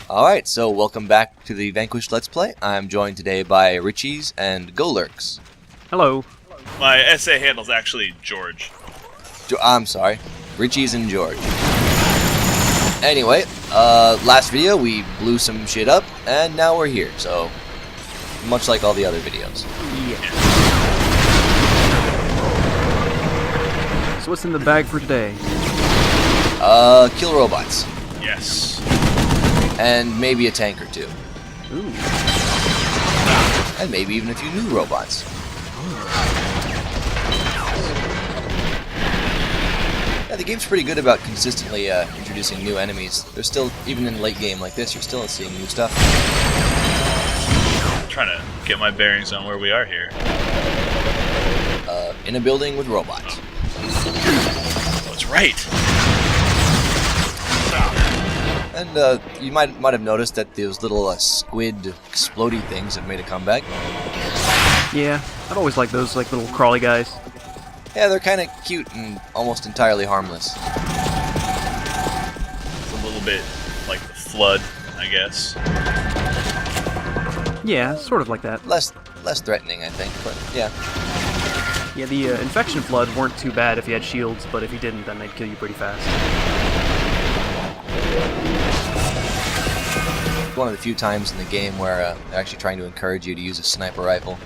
Alright, so welcome back to the Vanquish Let's Play. I'm joined today by Richies and Golurks. Hello. My essay handle's actually George. I'm sorry, Richies and George. Anyway, last video we blew some shit up, and now we're here, so much like all the other videos. Yeah. So what's in the bag for today? Kill robots. Yes. And maybe a tank or two. Ooh. And maybe even a few new robots. Yeah, the game's pretty good about consistently introducing new enemies. There's still, even in late game like this, you're still seeing new stuff. I'm trying to get my bearings on where we are here. In a building with robots. Oh, that's right. And you might have noticed that those little squid explodey things have made a comeback. Yeah, I've always liked those like little crawly guys. Yeah, they're kind of cute and almost entirely harmless. It's a little bit like the flood, I guess. Yeah, sort of like that. Less threatening, I think, but yeah. Yeah, the infection flood weren't too bad if you had shields, but if you didn't, then they'd kill you pretty fast. One of the few times in the game where they're actually trying to encourage you to use a sniper rifle.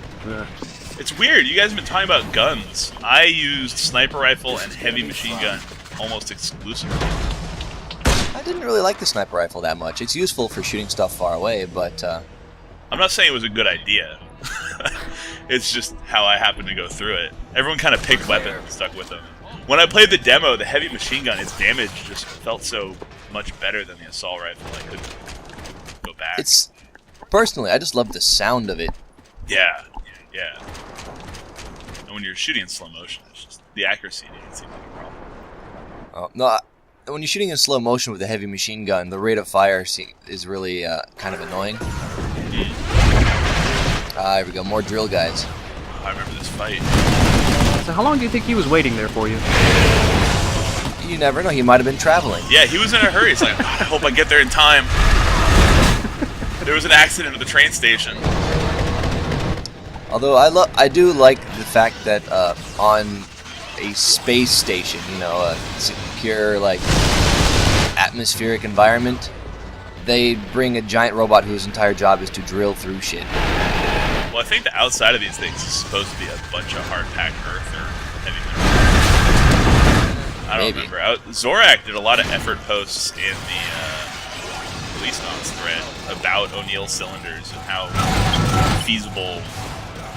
It's weird, you guys have been talking about guns. I used sniper rifle and heavy machine gun almost exclusively. I didn't really like the sniper rifle that much. It's useful for shooting stuff far away, but I'm not saying it was a good idea. It's just how I happened to go through it. Everyone kind of picked weapons and stuck with them. When I played the demo, the heavy machine gun, its damage just felt so much better than the assault rifle. I couldn't go back. Personally, I just love the sound of it. Yeah. And when you're shooting in slow motion, it's just the accuracy doesn't seem like a problem. No, when you're shooting in slow motion with a heavy machine gun, the rate of fire is really kind of annoying. Here we go, more drill guys. I remember this fight. So how long do you think he was waiting there for you? You never know, he might have been traveling. Yeah, he was in a hurry. He's like, I hope I get there in time. There was an accident at the train station. Although I do like the fact that on a space station, you know, a secure, like, atmospheric environment, they bring a giant robot whose entire job is to drill through shit. Well, I think the outside of these things is supposed to be a bunch of hard-packed earth or heavy metal. I don't remember. Zorak did a lot of effort posts in the Police Nods thread about O'Neill cylinders and how feasible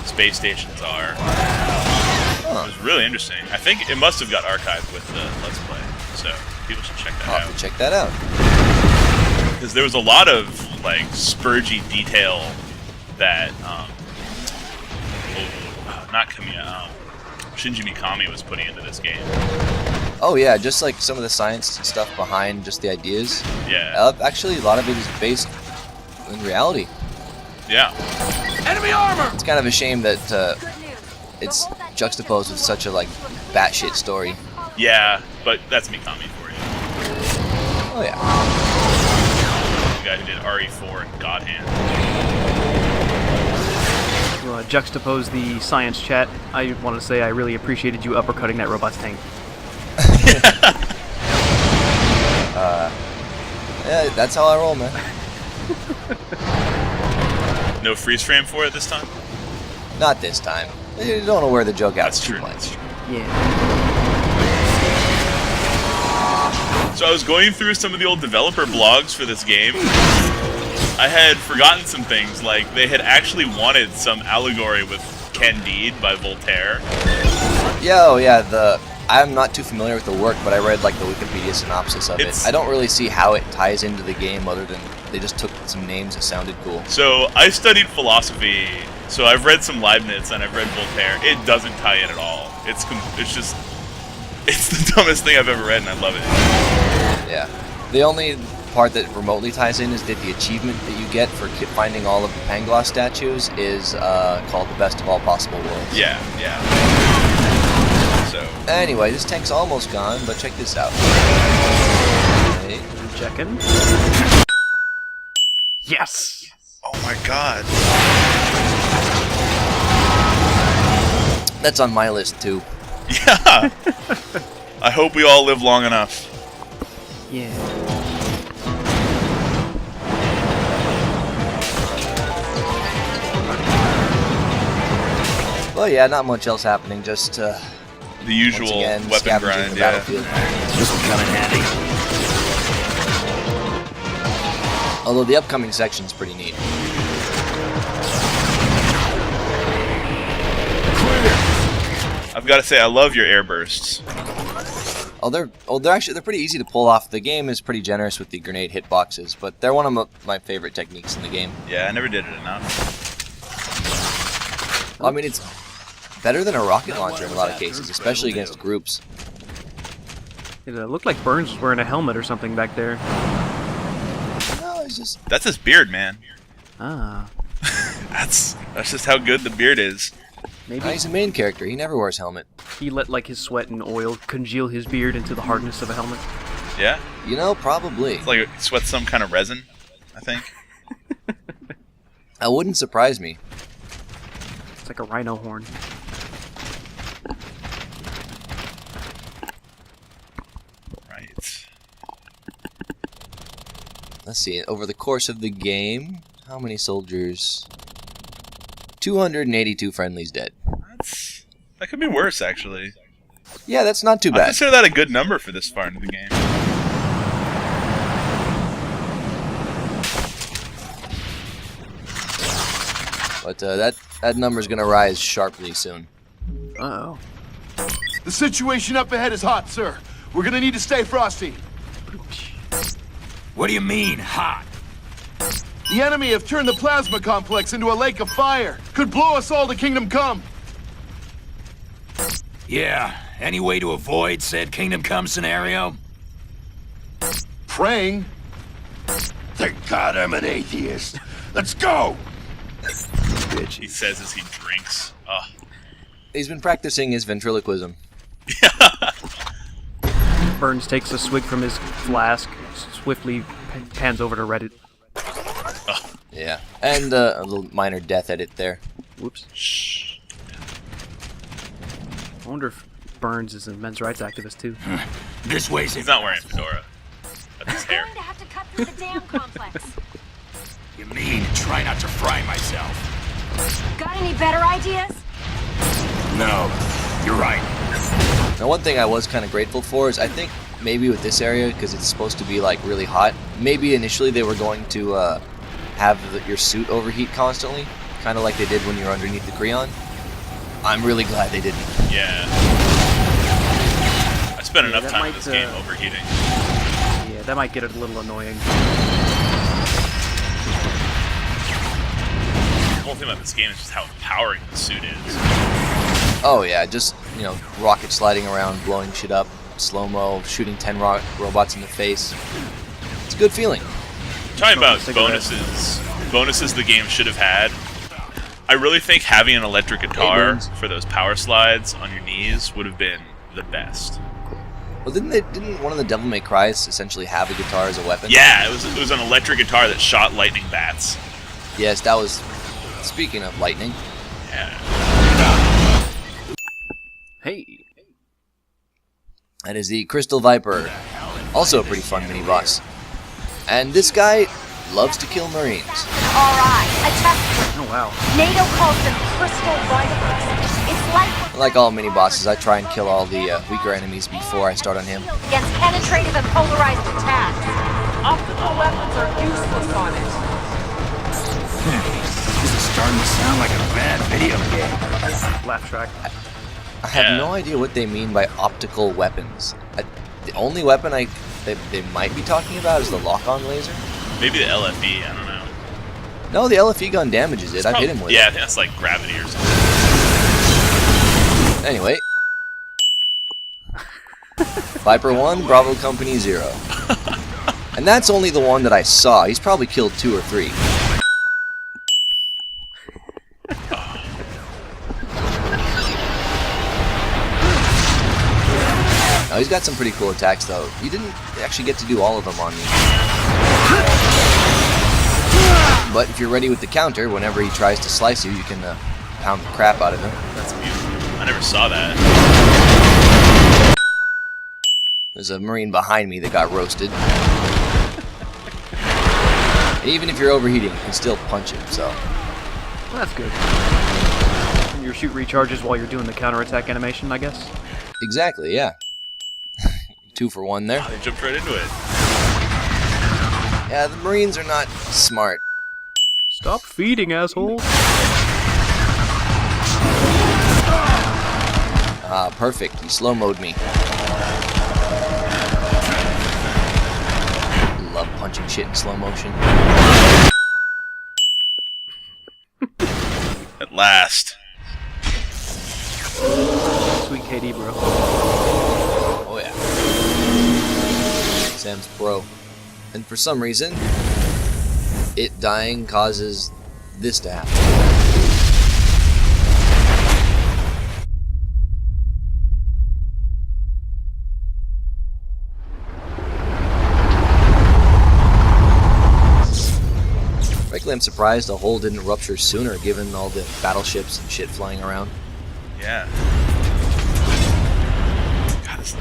space stations are. It was really interesting. I think it must have got archived with the Let's Play, so people should check that out. I'll have to check that out. Because there was a lot of like spurgy detail that Shinji Mikami was putting into this game. Oh yeah, just like some of the science and stuff behind just the ideas. Yeah. Actually, a lot of it is based in reality. Yeah. Enemy armor! It's kind of a shame that it's juxtaposed with such a like batshit story. Yeah, but that's Mikami for you. Oh yeah. The guy who did RE4 and God Hand. To juxtapose the science chat, I want to say I really appreciated you uppercutting that robot's tank. Yeah, that's how I roll, man. No freeze frame for it this time? Not this time. You don't want to wear the joke out too much. That's true. Yeah. So I was going through some of the old developer blogs for this game. I had forgotten some things, like they had actually wanted some allegory with Candide by Voltaire. Yeah, oh yeah, I'm not too familiar with the work, but I read like the Wikipedia synopsis of it. I don't really see how it ties into the game other than they just took some names that sounded cool. So I studied philosophy, so I've read some Leibniz and I've read Voltaire. It doesn't tie in at all. It's the dumbest thing I've ever read and I love it. Yeah. The only part that remotely ties in is that the achievement that you get for finding all of the Pangloss statues is called the best of all possible worlds. Yeah. So anyway, this tank's almost gone, but check this out. Okay. Checking. Yes! Oh my god. That's on my list too. Yeah! I hope we all live long enough. Yeah. Well, yeah, not much else happening. Just The usual once again, weapon scavenging grind, the yeah. battlefield. This will come in handy. Although the upcoming section's pretty neat. I've got to say, I love your air bursts. They're pretty easy to pull off. The game is pretty generous with the grenade hitboxes, but they're one of my favorite techniques in the game. Yeah, I never did it enough. I mean, it's better than a rocket launcher in a lot of cases, especially against groups. It looked like Burns was wearing a helmet or something back there. No, it's just That's his beard, man. Ah. That's just how good the beard is. Maybe he's a main character. He never wears helmet. he let like his sweat and oil congeal his beard into the hardness of a helmet. Yeah? You know, probably. It's like it sweats some kind of resin, I think. That wouldn't surprise me. It's like a rhino horn. Right. Let's see. Over the course of the game, how many soldiers? 282 friendlies dead. That could be worse, actually. Yeah, that's not too I bad. consider that a good number for this far into the game. But that number's gonna rise sharply soon. Uh-oh. The situation up ahead is hot, sir. We're gonna need to stay frosty. What do you mean, hot? The enemy have turned the plasma complex into a lake of fire. Could blow us all to Kingdom Come. Yeah, any way to avoid said Kingdom Come scenario? Praying. Thank God I'm an atheist. Let's go! He says as he drinks. Ugh. He's been practicing his ventriloquism. Burns takes a swig from his flask, swiftly pans over to Reddit. Yeah, and a little minor death edit there. Whoops. Shh. I wonder if Burns is a men's rights activist too. This way's He's not wearing a fedora. That's his hair. Going to have to cut through the dam complex. You mean try not to fry myself? Got any better ideas? No, you're right. Now, one thing I was kind of grateful for is I think maybe with this area, because it's supposed to be like really hot, maybe initially they were going to have your suit overheat constantly, kind of like they did when you were underneath the Creon. I'm really glad they didn't. Yeah. I spent enough that time in might, this game overheating. Yeah, that might get a little annoying. The whole thing about this game is just how empowering the suit is. Oh yeah, just, you know, rocket sliding around, blowing shit up, slow-mo, shooting 10 robots in the face. It's a good feeling. Talking about Cigarette. bonuses the game should have had. I really think having an electric guitar Burns. for those power slides on your knees would have been the best. Well, didn't one of the Devil May Cries essentially have a guitar as a weapon? Yeah, it was an electric guitar that shot lightning bats. Yes, that was. Speaking of lightning, Yeah. Hey. that is the Crystal Viper. Also a pretty fun mini boss. And this guy loves to kill Marines. All right, a test. Oh wow. NATO calls them crystal vipers. It's like Like all mini bosses, I try and kill all the weaker enemies before I start on him. against penetrative and polarized attacks. Optical weapons are useless on it. This is starting to sound like a bad video game. Laugh track. I have Yeah. no idea what they mean by optical weapons. The only weapon that they might be talking about is the lock-on laser. Maybe the LFE, I don't know. No, the LFE gun damages it. I've hit him with Yeah, I it. think that's like gravity or something. Anyway. Viper 1, Bravo Company 0. And that's only the one that I saw. He's probably killed 2 or 3. Now, he's got some pretty cool attacks, though. You didn't actually get to do all of them on me. But if you're ready with the counter, whenever he tries to slice you, you can pound the crap out of him. That's beautiful. I never saw that. There's a Marine behind me that got roasted. Even if you're overheating, you can still punch him, so... Well, that's good. And your shoot recharges while you're doing the counterattack animation, I guess? Exactly, yeah. 2 for 1 there. Oh, they jumped right into it. Yeah, the Marines are not smart. Stop feeding, asshole! Ah, perfect. He slow-mo'd me. Love punching shit in slow motion. At last. Sweet KD, bro. Oh yeah. Sam's bro. And for some reason, it dying causes this to happen. Frankly, I'm surprised the hole didn't rupture sooner, given all the battleships and shit flying around. Yeah. God, this...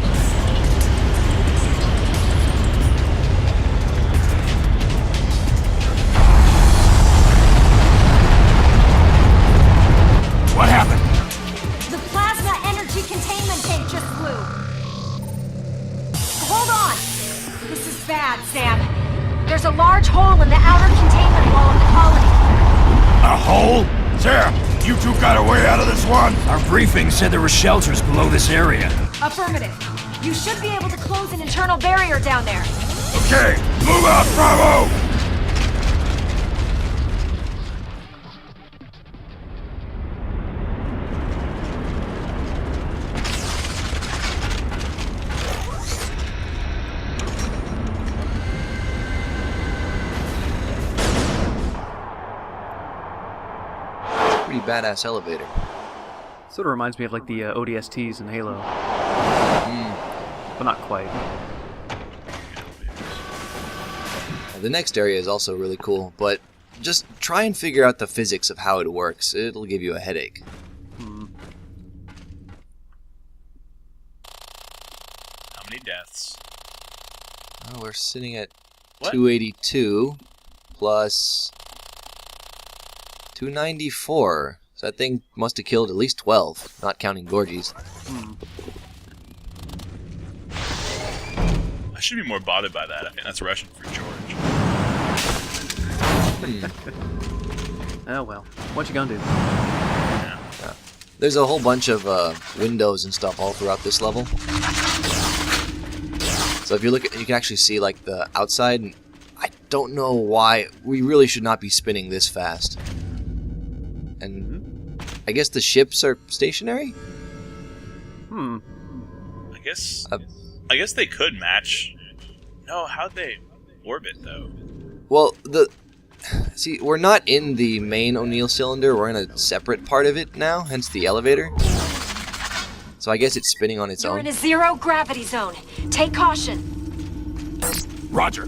What happened? The plasma energy containment tank just flew. Hold on. This is bad, Sam. There's a large hole in the outer containment wall of the colony. A hole? Sam, you two got a way out of this one? Our briefing said there were shelters below this area. Affirmative. You should be able to close an internal barrier down there. Okay, move out, Bravo! Pretty badass elevator. Sort of reminds me of like the ODSTs in Halo. But not quite. The next area is also really cool, but just try and figure out the physics of how it works. It'll give you a headache. How many deaths? Oh, we're sitting at What? 282 plus 294. So that thing must have killed at least 12, not counting Gorgies. I should be more bothered by that. I mean, that's Russian for George. Oh well. What you gonna do? Yeah. There's a whole bunch of windows and stuff all throughout this level. So if you look at, you can actually see like the outside. And I don't know why we really should not be spinning this fast. And I guess the ships are stationary. I guess they could match. No, how'd they orbit though? Well, see, we're not in the main O'Neill cylinder. We're in a separate part of it now, hence the elevator. So I guess it's spinning on its You're own. in a zero gravity zone. Take caution. Roger.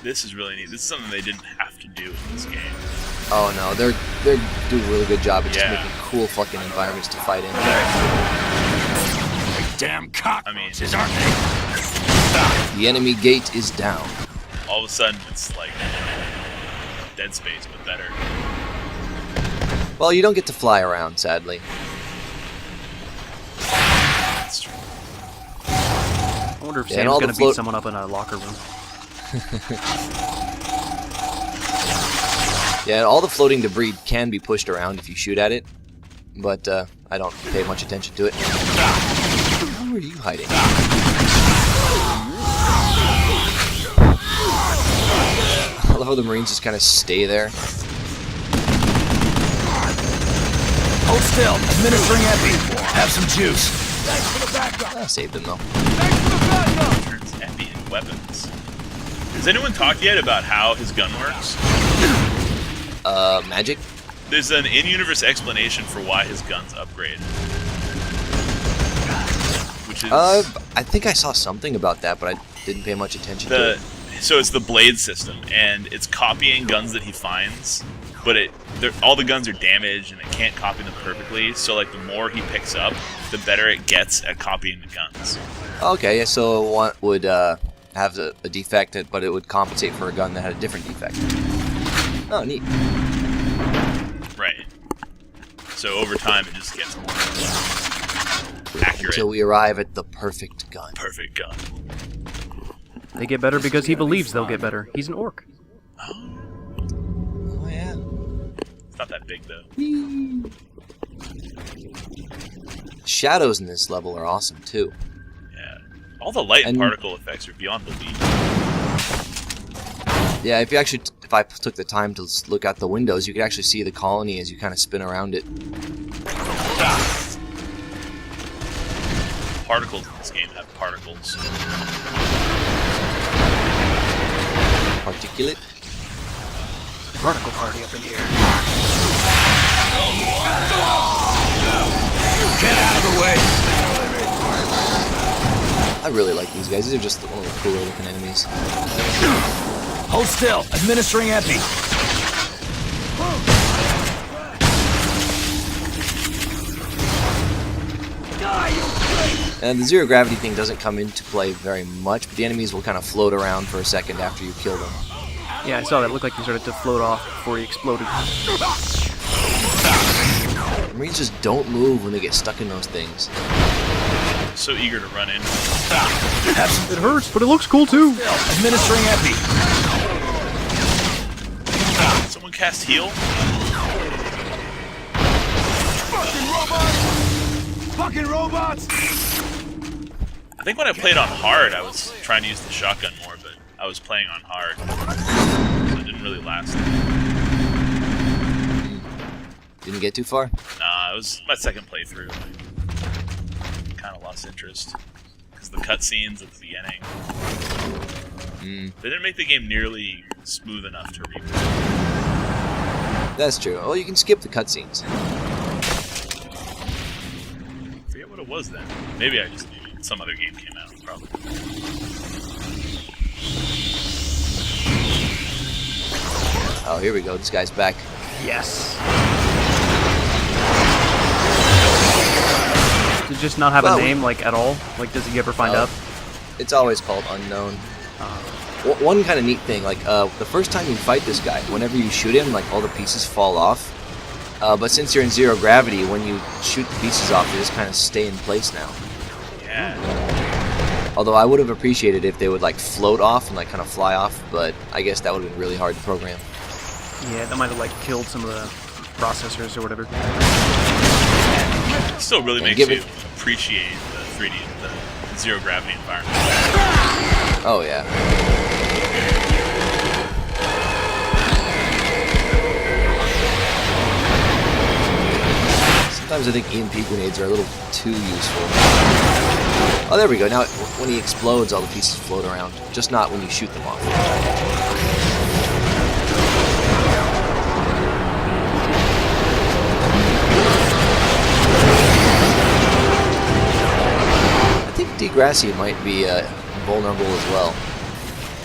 This is really neat. This is something they didn't have to do in this game. Oh no, they're doing a really good job of just Yeah. making cool fucking environments to fight in. Damn cockroaches, I mean- aren't they? The enemy gate is down. All of a sudden, it's like Dead Space, but better. Well, you don't get to fly around, sadly. That's true. I wonder if Yeah, and Sam's all the gonna float- beat someone up in a locker room. Yeah, all the floating debris can be pushed around if you shoot at it, but I don't pay much attention to it. Where are you hiding? I love how the Marines just kind of stay there. Hold still. Administering epi. Have some juice. I saved them though. Turns epi into weapons. Has anyone talked yet about how his gun works? Magic? There's an in-universe explanation for why his gun's upgraded. Which is I think I saw something about that, but I didn't pay much attention to it. So it's the blade system, and it's copying guns that he finds, but all the guns are damaged, and it can't copy them perfectly, so like the more he picks up, the better it gets at copying the guns. Okay, yeah, so one would have a defect, but it would compensate for a gun that had a different defect. Oh, neat. Right. So over time, it just gets more accurate. Until we arrive at the perfect gun. Perfect gun. They get better because he believes they'll get better. He's an orc. Oh, yeah. It's not that big, though. Shadows in this level are awesome, too. Yeah. All the light and particle effects are beyond belief. Yeah, if I took the time to look out the windows, you could actually see the colony as you kind of spin around it. Particles in this game have particles. Particulate? Particle party up in here. Get out of the way! I really like these guys. These are just one of the cooler looking enemies. Hold still. Administering epi. And the zero gravity thing doesn't come into play very much, but the enemies will kind of float around for a second after you kill them. Yeah, I saw that. It looked like he started to float off before he exploded. The Marines just don't move when they get stuck in those things. So eager to run in. It hurts, but it looks cool too. Administering epi. Someone cast heal? Fucking robots! I think when I played on hard, I was trying to use the shotgun more, but I was playing on hard. So it didn't really last. Didn't get too far? Nah, it was my second playthrough. Kind of lost interest. Because the cutscenes at the beginning. They didn't make the game nearly smooth enough to replay. That's true. Oh, you can skip the cutscenes. I forget what it was then. Maybe I just knew some other game came out, probably. Oh, here we go. This guy's back. Yes. Does it just not have a name, like, at all? Like, does he ever find out? It's always called unknown. One kind of neat thing, like, the first time you fight this guy, whenever you shoot him, like, all the pieces fall off. But since you're in zero gravity, when you shoot the pieces off, they just kind of stay in place now. Yeah. Although I would have appreciated if they would, like, float off and, like, kind of fly off, but I guess that would have been really hard to program. Yeah, that might have, like, killed some of the processors or whatever. It still really makes you appreciate the 3D, the zero gravity environment. Oh, yeah. Sometimes I think EMP grenades are a little too useful. Oh, there we go. Now, when he explodes, all the pieces float around. Just not when you shoot them off. I think Degrassi might be vulnerable as well.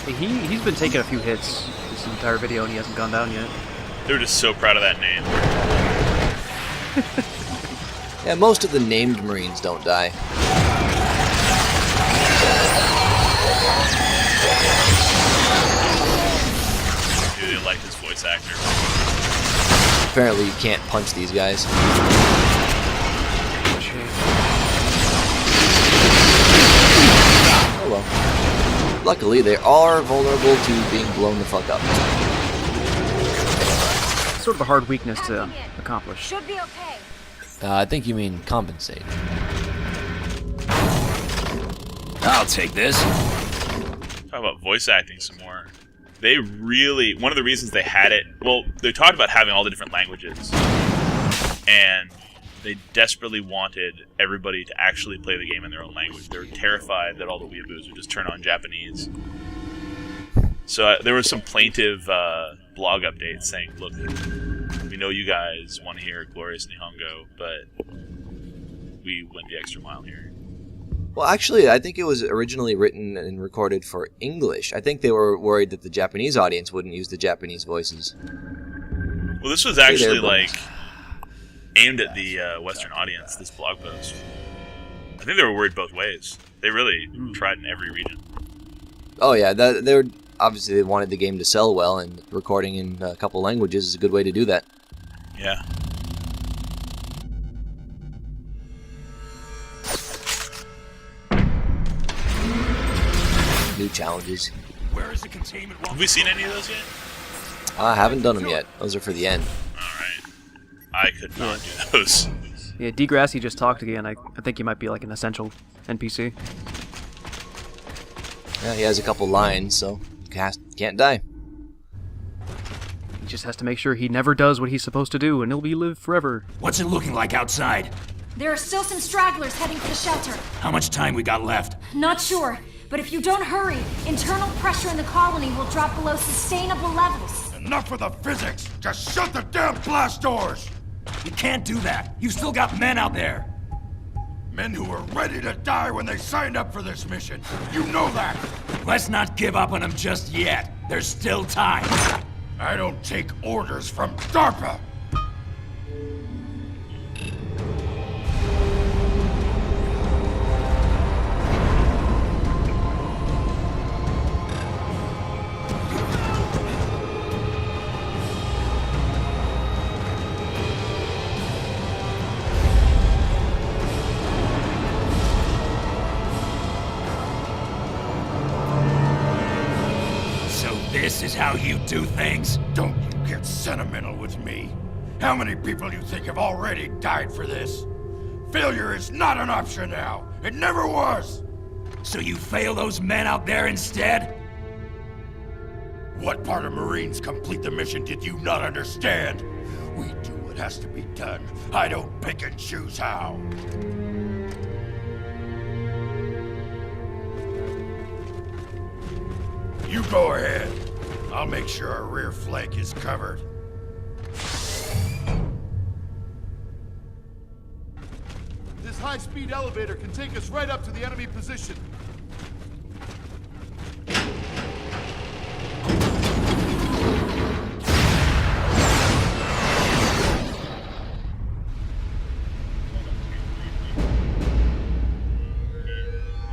He's been taking a few hits this entire video and he hasn't gone down yet. They were just so proud of that name. Yeah, most of the named Marines don't die. Dude, they like his voice actor. Apparently you can't punch these guys. Oh well. Luckily, they are vulnerable to being blown the fuck up. Sort of a hard weakness to accomplish. Should be okay. I think you mean compensate. I'll take this. Talk about voice acting some more. They really, one of the reasons they had it, well, they talked about having all the different languages, and they desperately wanted everybody to actually play the game in their own language. They were terrified that all the weeaboos would just turn on Japanese. So there was some plaintive blog updates saying, look, we know you guys want to hear Glorious Nihongo, but we went the extra mile here. Well, actually, I think it was originally written and recorded for English. I think they were worried that the Japanese audience wouldn't use the Japanese voices. Well, this was actually, like, aimed at the Western audience, this blog post. I think they were worried both ways. They really tried in every region. Oh, yeah, obviously they wanted the game to sell well, and recording in a couple languages is a good way to do that. Yeah. New challenges. Where is the containment wall? Have we seen any of those yet? I haven't done them yet. Those are for the end. Alright. I could not do those. Yeah, Degrassi just talked again. I think he might be like an essential NPC. Yeah, he has a couple lines, so can't die. He just has to make sure he never does what he's supposed to do, and he'll be live forever. What's it looking like outside? There are still some stragglers heading for the shelter. How much time we got left? Not sure, but if you don't hurry, internal pressure in the colony will drop below sustainable levels. Enough of the physics! Just shut the damn blast doors! You can't do that. You've still got men out there. Men who were ready to die when they signed up for this mission. You know that! Let's not give up on them just yet. There's still time. I don't take orders from DARPA! This is how you do things? Don't you get sentimental with me. How many people you think have already died for this? Failure is not an option now. It never was. So you fail those men out there instead? What part of Marines complete the mission did you not understand? We do what has to be done. I don't pick and choose how. You go ahead. I'll make sure our rear flank is covered. This high-speed elevator can take us right up to the enemy position.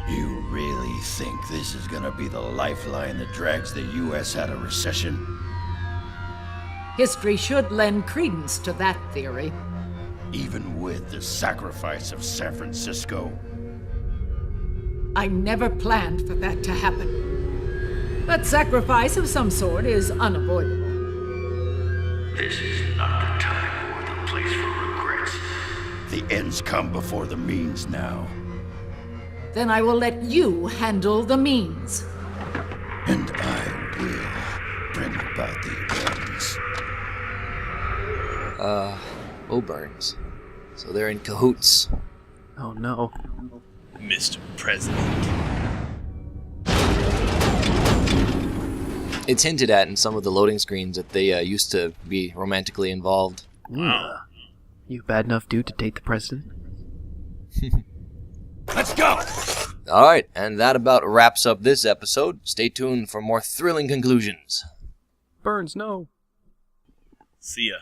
You really think this is gonna be the lifeline that drags the U.S. out of recession? History should lend credence to that theory. Even with the sacrifice of San Francisco? I never planned for that to happen. But sacrifice of some sort is unavoidable. This is not the time or the place for regrets. The ends come before the means now. Then I will let you handle the means. And I will bring about the ends. Burns. So they're in cahoots. Oh no. Mr. President. It's hinted at in some of the loading screens that they used to be romantically involved. Wow. You bad enough dude to date the president? Let's go! Alright, and that about wraps up this episode. Stay tuned for more thrilling conclusions. Burns, no. See ya.